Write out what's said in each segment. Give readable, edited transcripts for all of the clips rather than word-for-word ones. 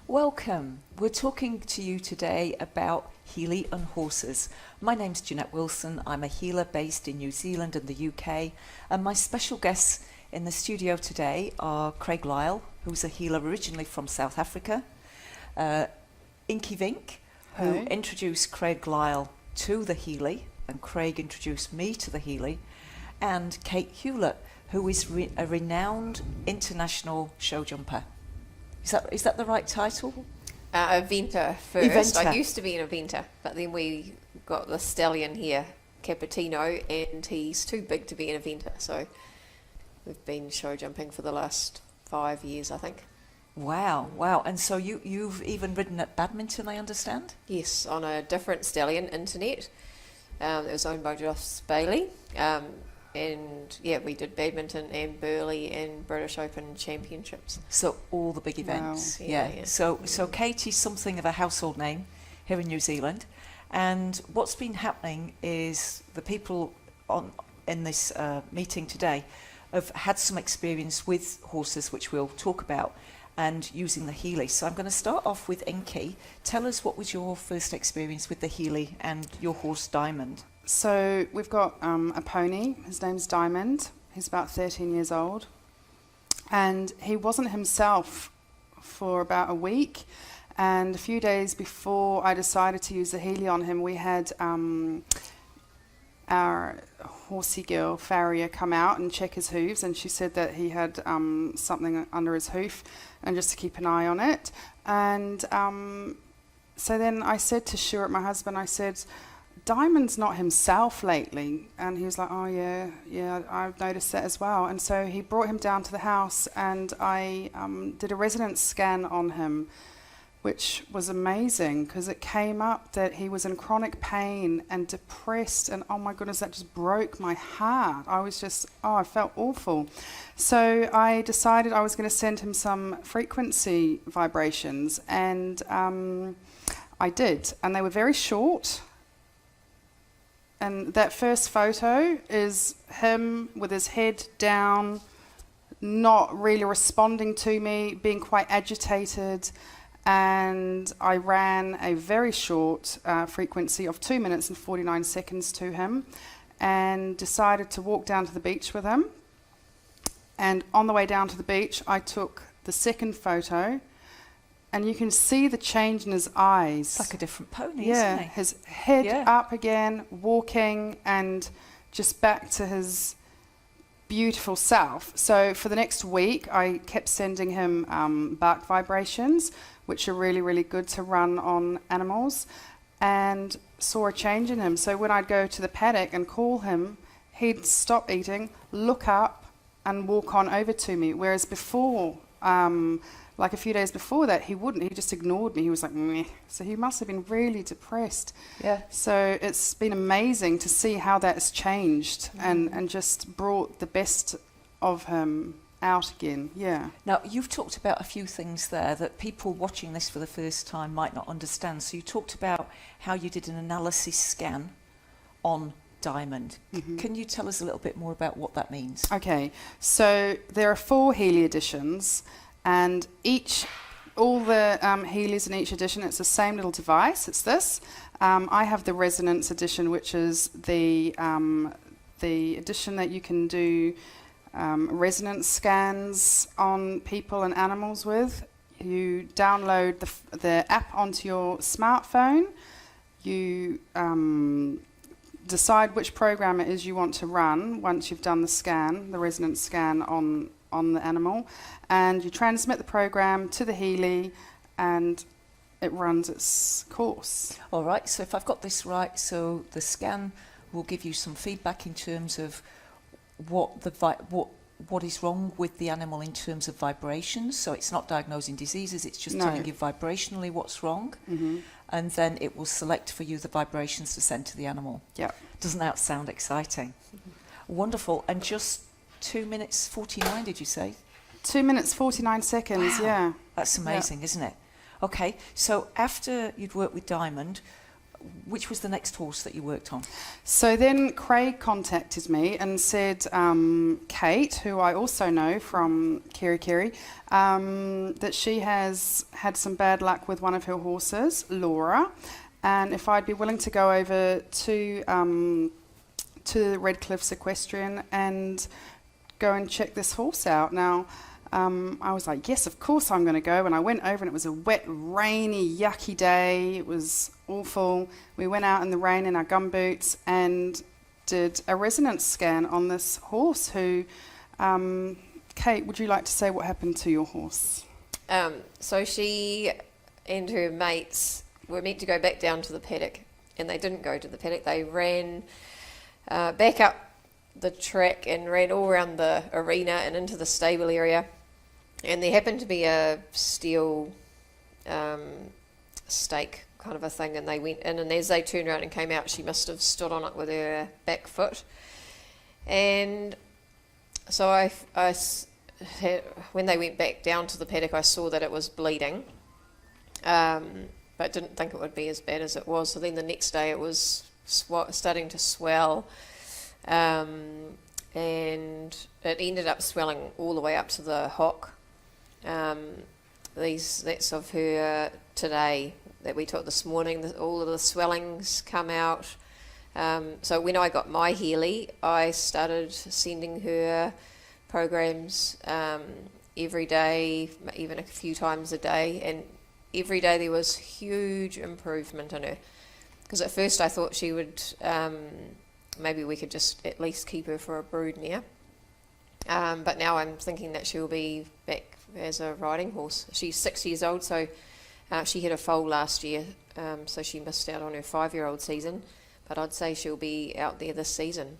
Welcome. We're talking to you today about Healy and Horses. My name's Jeanette Wilson. I'm a healer based in New Zealand and the UK. And my special guests in the studio today are Craig Lyle, who's a healer originally from South Africa, Inky Vink, who introduced Craig Lyle to the Healy, and Craig introduced me to the Healy, and Kate Hewlett, who is a renowned international show jumper. Is that the right title? Eventer first. Eventer. I used to be an eventer, but then we got the stallion here, Cappuccino, and he's too big to be an eventer. So we've been show jumping for the last 5 years, I think. Wow. And so you've even ridden at badminton, I understand? Yes, on a different stallion, Internet. It was owned by Joss Bailey. And yeah, we did badminton and Burley and British Open championships. So all the big events. Wow. Yeah. So Katie's something of a household name here in New Zealand. And what's been happening is the people in this meeting today have had some experience with horses, which we'll talk about, and using the Healy. So I'm going to start off with Inky. Tell us, what was your first experience with the Healy and your horse Diamond? So we've got a pony. His name's Diamond. He's about 13 years old. And he wasn't himself for about a week. And a few days before I decided to use the Healy on him, we had our horsey girl, Farrier, come out and check his hooves. And she said that he had something under his hoof, and just to keep an eye on it. And so then I said to Stuart, my husband, I said, Diamond's not himself lately. And he was like, oh yeah, I've noticed that as well. And so he brought him down to the house, and I did a resonance scan on him, which was amazing, because it came up that he was in chronic pain and depressed, and oh my goodness, that just broke my heart. I was just, I felt awful. So I decided I was going to send him some frequency vibrations, and I did, and they were very short. And that first photo is him with his head down, not really responding to me, being quite agitated. And I ran a very short frequency of 2 minutes and 49 seconds to him, and decided to walk down to the beach with him. And on the way down to the beach, I took the second photo, and you can see the change in his eyes. It's like a different pony, isn't it? His head up again, walking, and just back to his beautiful self. So for the next week, I kept sending him bark vibrations, which are really, really good to run on animals, and saw a change in him. So when I'd go to the paddock and call him, he'd stop eating, look up, and walk on over to me. Whereas before, like a few days before that, he wouldn't. He just ignored me. He was like, meh. So he must have been really depressed. Yeah. So it's been amazing to see how that has changed, and just brought the best of him out again. Yeah. Now, you've talked about a few things there that people watching this for the first time might not understand. So you talked about how you did an analysis scan on Diamond. Can you tell us a little bit more about what that means? Okay. So there are 4 Healy editions, and all the Healys in each edition, it's the same little device. It's this. I have the Resonance edition, which is the edition that you can do resonance scans on people and animals with. You download the app onto your smartphone. You decide which program it is you want to run once you've done the scan, the resonance scan on the animal, and you transmit the program to the Healy, and it runs its course. All right, so if I've got this right, so the scan will give you some feedback in terms of what is wrong with the animal in terms of vibrations. So it's not diagnosing diseases, it's just telling you vibrationally what's wrong. And then it will select for you the vibrations to send to the animal. Yeah. Doesn't that sound exciting? Wonderful. And just 2 minutes 49, did you say? 2 minutes 49 seconds. Wow. Yeah. That's amazing, isn't it? Okay, so after you'd worked with Diamond, which was the next horse that you worked on? So then Craig contacted me and said, Kate, who I also know from Kerry, that she has had some bad luck with one of her horses, Laura, and if I'd be willing to go over to Red Cliffs Equestrian and go and check this horse out. Now, I was like, yes, of course I'm going to go. And I went over and it was a wet, rainy, yucky day. It was awful. We went out in the rain in our gumboots and did a resonance scan on this horse who, Kate, would you like to say what happened to your horse? So she and her mates were meant to go back down to the paddock, and they didn't go to the paddock. They ran back up the track and ran all around the arena and into the stable area. And there happened to be a steel stake kind of a thing, and they went in, and as they turned around and came out, she must have stood on it with her back foot. And so when they went back down to the paddock, I saw that it was bleeding, but didn't think it would be as bad as it was. So then the next day it was starting to swell, and it ended up swelling all the way up to the hock. That's of her today that we took this morning. All of the swellings come out. So when I got my Healy, I started sending her programs every day, even a few times a day, and every day there was huge improvement in her. Because at first I thought she would, maybe we could just at least keep her for a brood mare. But now I'm thinking that she'll be back as a riding horse. She's 6 years old, so she had a foal last year, so she missed out on her 5-year-old season. But I'd say she'll be out there this season.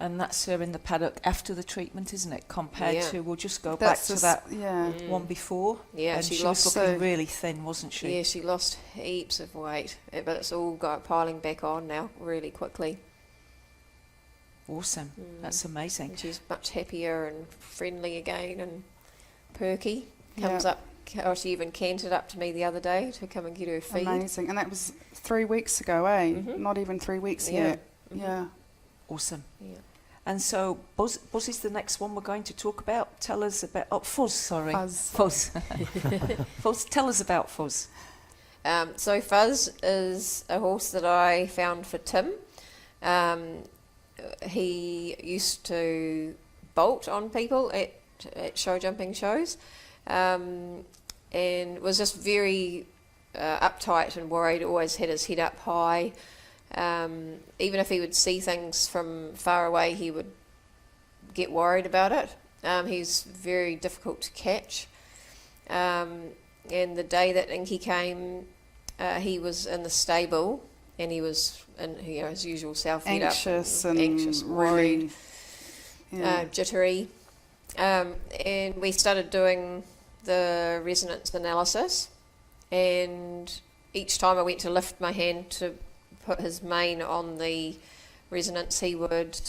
And that's her in the paddock after the treatment, isn't it? Compared to, we'll just go That's back to that one before. Yeah, and she was looking really thin, wasn't she? Yeah, she lost heaps of weight, but it's all piling back on now really quickly. Awesome. That's amazing. And she's much happier and friendly again and perky. Comes up. Oh, she even cantered up to me the other day to come and get her feed. Amazing. And that was 3 weeks ago, eh? Not even 3 weeks yet. Yeah. Awesome. Yeah. And so Buzz is the next one we're going to talk about. Tell us about... Fuzz, sorry. Fuzz. Fuzz, tell us about Fuzz. So Fuzz is a horse that I found for Tim. He used to bolt on people at show jumping shows, and was just very uptight and worried, always had his head up high. Even if he would see things from far away, he would get worried about it. He's very difficult to catch. And the day that Inky came, he was in the stable, and he was in his usual self, anxious, worried, really, jittery. And we started doing the resonance analysis, and each time I went to lift my hand to put his mane on the resonance, he would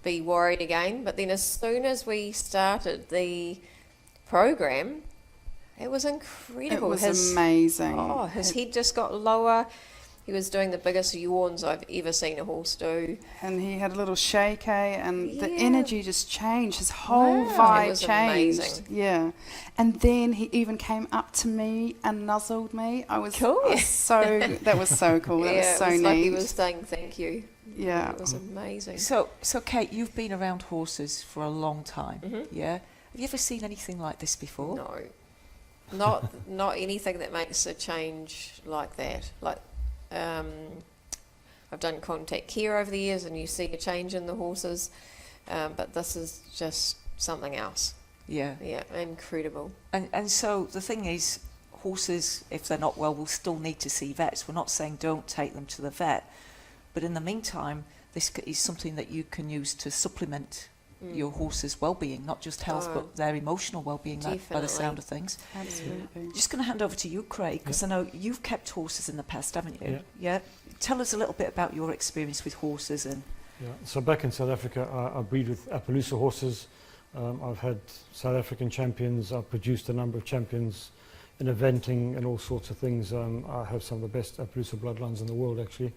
be worried again. But then as soon as we started the program, it was incredible. It was amazing. Oh, his head just got lower. He was doing the biggest yawns I've ever seen a horse do. And he had a little shake, and the energy just changed. His whole vibe changed. Amazing. Yeah. And then he even came up to me and nuzzled me. I was cool. That was so cool. That was so it was neat. like he was saying thank you. Yeah. It was amazing. So Kate, you've been around horses for a long time. Yeah. Have you ever seen anything like this before? No. Not anything that makes a change like that. Like, I've done contact care over the years, and you see a change in the horses, but this is just something else. Yeah, incredible. And so the thing is, horses, if they're not well, will still need to see vets. We're not saying don't take them to the vet, but in the meantime, this is something that you can use to supplement your horse's well-being, not just health, but their emotional well-being, by the sound of things. Absolutely. Just going to hand over to you, Craig, because I know you've kept horses in the past, haven't you? Yeah. Tell us a little bit about your experience with horses. And So back in South Africa, I breed with Appaloosa horses. I've had South African champions. I've produced a number of champions in eventing and all sorts of things. I have some of the best Appaloosa bloodlines in the world, actually,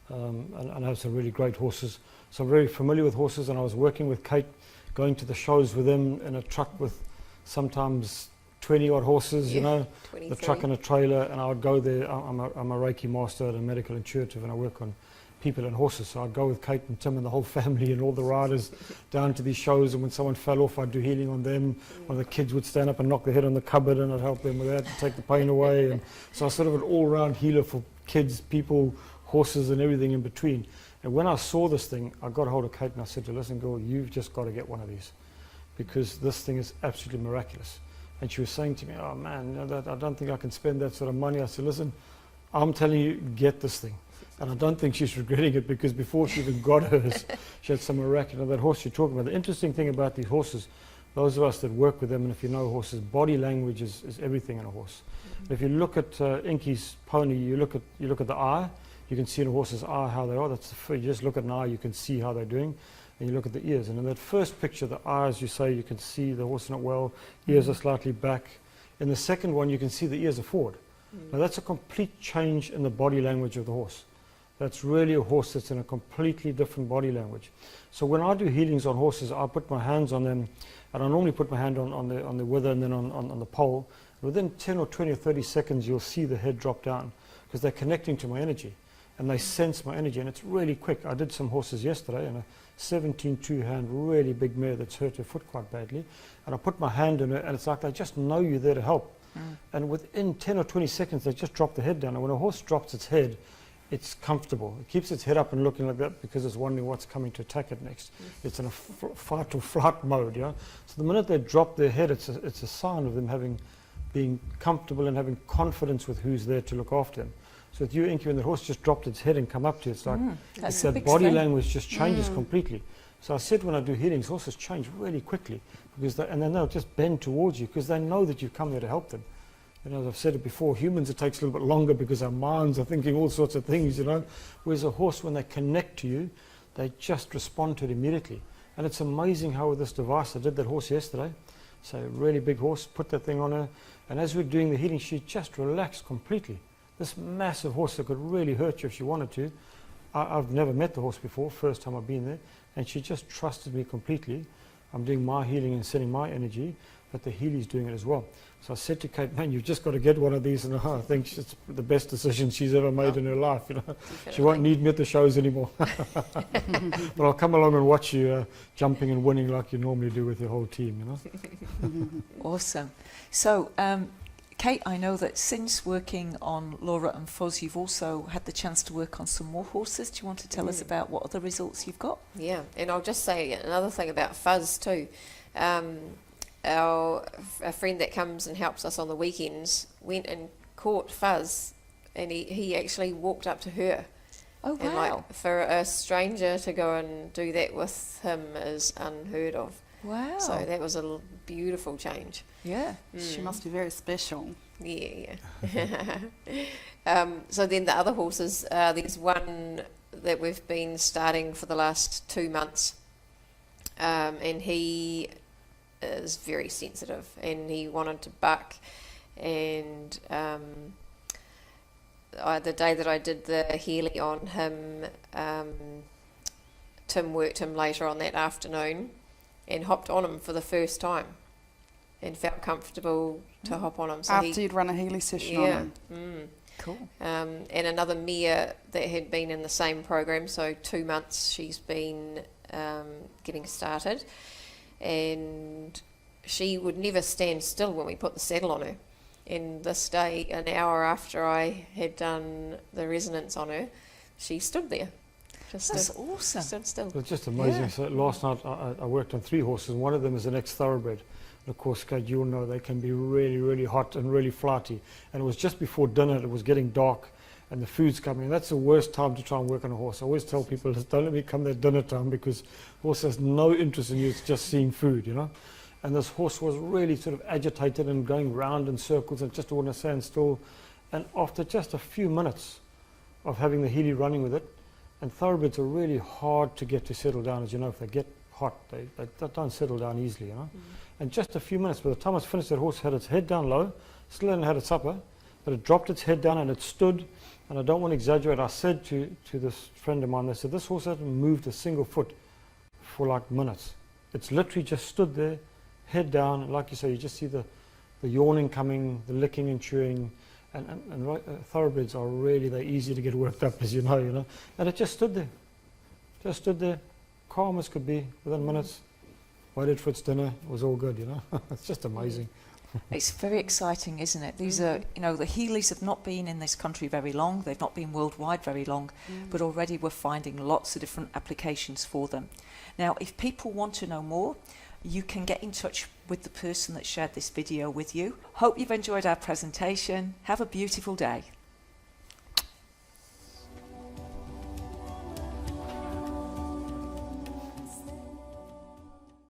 and I have some really great horses. So I'm very familiar with horses, and I was working with Kate, going to the shows with them in a truck with sometimes 20 odd horses, you know, 23. the truck and a trailer, and I would go there. I'm a Reiki master and a medical intuitive, and I work on people and horses. So I'd go with Kate and Tim and the whole family and all the riders down to these shows, and when someone fell off, I'd do healing on them. One of the kids would stand up and knock their head on the cupboard, and I'd help them with that to take the pain away. And so I was sort of an all-round healer for kids, people, horses, and everything in between. And when I saw this thing, I got hold of Kate and I said to her, listen, girl, you've just got to get one of these, because this thing is absolutely miraculous. And she was saying to me, oh man, you know, I don't think I can spend that sort of money. I said, listen, I'm telling you, get this thing. And I don't think she's regretting it, because before she even got hers, she had some miraculous. That horse you're talking about, the interesting thing about these horses, those of us that work with them, and if you know horses, body language is everything in a horse. If you look at Inky's pony, you look at the eye, you can see in a horse's eye how they are. You just look at an eye, you can see how they're doing. And you look at the ears, and in that first picture, the eyes, you say, you can see the horse not well, ears are slightly back. In the second one, you can see the ears are forward. Now that's a complete change in the body language of the horse. That's really a horse that's in a completely different body language. So when I do healings on horses, I put my hands on them, and I normally put my hand on the wither and then on the pole. Within 10 or 20 or 30 seconds, you'll see the head drop down, because they're connecting to my energy, and they sense my energy, and it's really quick. I did some horses yesterday, and a 17 two-hand, really big mare that's hurt her foot quite badly, and I put my hand in her, and it's like they just know you're there to help. And within 10 or 20 seconds, they just drop the head down. And when a horse drops its head, it's comfortable. It keeps its head up and looking like that because it's wondering what's coming to attack it next. It's in a fight or flight mode, yeah. So the minute they drop their head, it's a sign of them being comfortable and having confidence with who's there to look after them. So with you, Inky, when the horse just dropped its head and come up to you, it's like that body language just changes completely. So I said when I do healings, horses change really quickly, because and then they'll just bend towards you because they know that you've come there to help them. You know, as I've said it before, humans, it takes a little bit longer because our minds are thinking all sorts of things, you know. Whereas a horse, when they connect to you, they just respond to it immediately. And it's amazing how with this device, I did that horse yesterday. So a really big horse, put that thing on her, and as we're doing the healing, she just relaxed completely. This massive horse that could really hurt you if she wanted to. I've never met the horse before, first time I've been there, and she just trusted me completely. I'm doing my healing and sending my energy, but the Healy's doing it as well. So I said to Kate, man, you've just got to get one of these, and I think it's the best decision she's ever made in her life. You know, Definitely. she won't need me at the shows anymore. But I'll come along and watch you jumping and winning like you normally do with your whole team. You know. Awesome. So, Kate, I know that since working on Laura and Foz, you've also had the chance to work on some more horses. Do you want to tell us about what other results you've got? Yeah, and I'll just say another thing about Fuzz too. A friend that comes and helps us on the weekends went and caught Fuzz, and he actually walked up to her. Oh, And wow. like for a stranger to go and do that with him is unheard of. Wow. So that was a beautiful change. Yeah. She must be very special. Yeah. So then the other horses, there's one that we've been starting for the last 2 months, and he is very sensitive, and he wanted to buck, and the day that I did the Healy on him, Tim worked him later on that afternoon and hopped on him for the first time and felt comfortable to hop on him. So After you'd run a Healy session on him. Cool. and another mare that had been in the same program, so 2 months she's been getting started, and she would never stand still when we put the saddle on her. And this day, an hour after I had done the resonance on her, she stood there. Just That's stood, awesome. stood still. It's just amazing. Yeah. So last night I worked on 3 horses, and one of them is an ex-thoroughbred. And of course, Kate, you'll know they can be really, really hot and really flighty. And it was just before dinner, it was getting dark, and the food's coming. That's the worst time to try and work on a horse. I always tell people, don't let me come there dinner time, because the horse has no interest in you, it's just seeing food, you know. And this horse was really sort of agitated and going round in circles and just want to stand still. And after just a few minutes of having the Healy running with it, and thoroughbreds are really hard to get to settle down, as you know. If they get hot, they don't settle down easily, you know. And just a few minutes, by the time I was finished, that horse had its head down low, still hadn't had its supper, but it dropped its head down and it stood. And I don't want to exaggerate, I said to this friend of mine, they said, this horse hasn't moved a single foot for like minutes. It's literally just stood there, head down, and like you say, you just see the yawning coming, the licking and chewing, and thoroughbreds are really, they're easy to get worked up, as you know. And it just stood there, calm as could be, within minutes, waited for its dinner, it was all good, It's just amazing. It's very exciting, isn't it? These are, the Healys have not been in this country very long, they've not been worldwide very long, but already we're finding lots of different applications for them. Now, if people want to know more, you can get in touch with the person that shared this video with you. Hope you've enjoyed our presentation. Have a beautiful day.